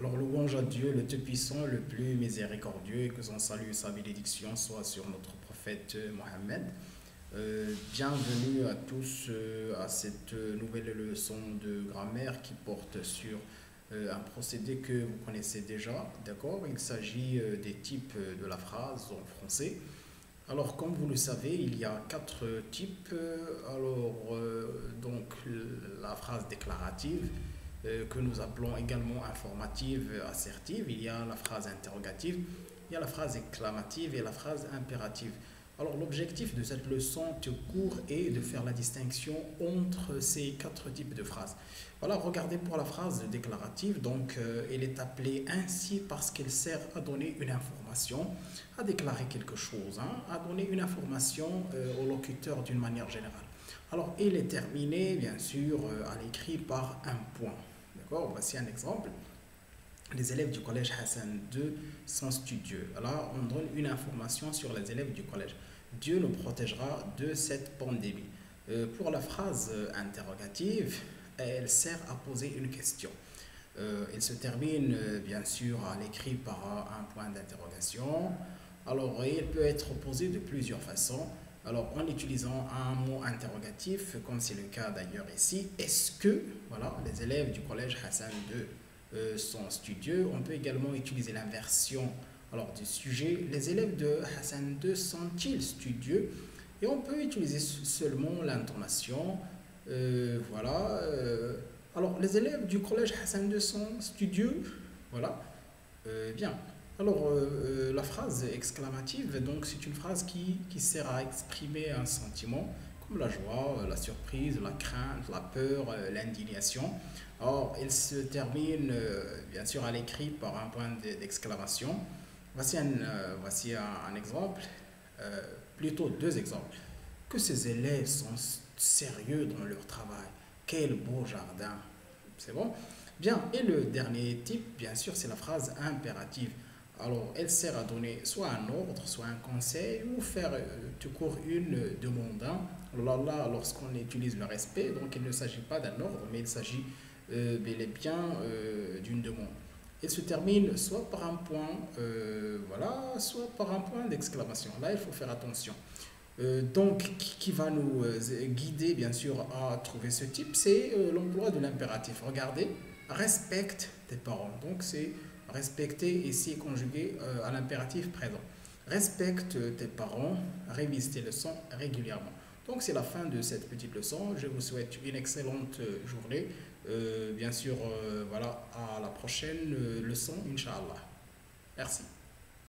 Alors, louange à Dieu, le Tout-Puissant, le plus miséricordieux, et que son salut et sa bénédiction soient sur notre prophète Mohammed. Bienvenue à tous à cette nouvelle leçon de grammaire qui porte sur un procédé que vous connaissez déjà, d'accord? Il s'agit des types de la phrase en français. Alors, comme vous le savez, il y a quatre types. Donc, la phrase déclarative, que nous appelons également informative, assertive. Il y a la phrase interrogative, il y a la phrase exclamative et la phrase impérative. Alors, l'objectif de cette leçon tout court est de faire la distinction entre ces quatre types de phrases. Voilà, regardez pour la phrase déclarative. Donc, elle est appelée ainsi parce qu'elle sert à donner une information, à déclarer quelque chose, hein, à donner une information au locuteur d'une manière générale. Alors, elle est terminée, bien sûr, à l'écrit par un point. D'accord? Voici un exemple. Les élèves du collège Hassan II sont studieux. Là, on donne une information sur les élèves du collège. Dieu nous protégera de cette pandémie. Pour la phrase interrogative, elle sert à poser une question. Elle se termine bien sûr à l'écrit par un point d'interrogation. Alors, elle peut être posée de plusieurs façons. Alors, en utilisant un mot interrogatif, comme c'est le cas d'ailleurs ici, est-ce que, voilà, les élèves du collège Hassan II sont studieux? On peut également utiliser l'inversion alors du sujet. Les élèves de Hassan II sont-ils studieux? Et on peut utiliser seulement l'intonation. Voilà. Alors, les élèves du collège Hassan II sont studieux. Voilà. Bien. Alors, la phrase exclamative, donc c'est une phrase qui sert à exprimer un sentiment comme la joie, la surprise, la crainte, la peur, l'indignation. Or, elle se termine bien sûr à l'écrit par un point d'exclamation. Voici un exemple, plutôt deux exemples. Que ces élèves sont sérieux dans leur travail. Quel beau jardin. C'est bon? Bien, et le dernier type, bien sûr, c'est la phrase impérative. Alors, elle sert à donner soit un ordre, soit un conseil, ou faire tout court une demande, hein. Là, lorsqu'on utilise le respect, donc il ne s'agit pas d'un ordre, mais il s'agit bel et bien d'une demande. Elle se termine soit par un point, voilà, soit par un point d'exclamation. Là, il faut faire attention. Donc, qui va nous guider, bien sûr, à trouver ce type, c'est l'emploi de l'impératif. Regardez, respecte tes parents. Donc, c'est respecter ici conjugué à l'impératif présent. Respecte tes parents, révise tes leçons régulièrement. Donc, c'est la fin de cette petite leçon. Je vous souhaite une excellente journée. Bien sûr, voilà, à la prochaine leçon, Inch'Allah. Merci.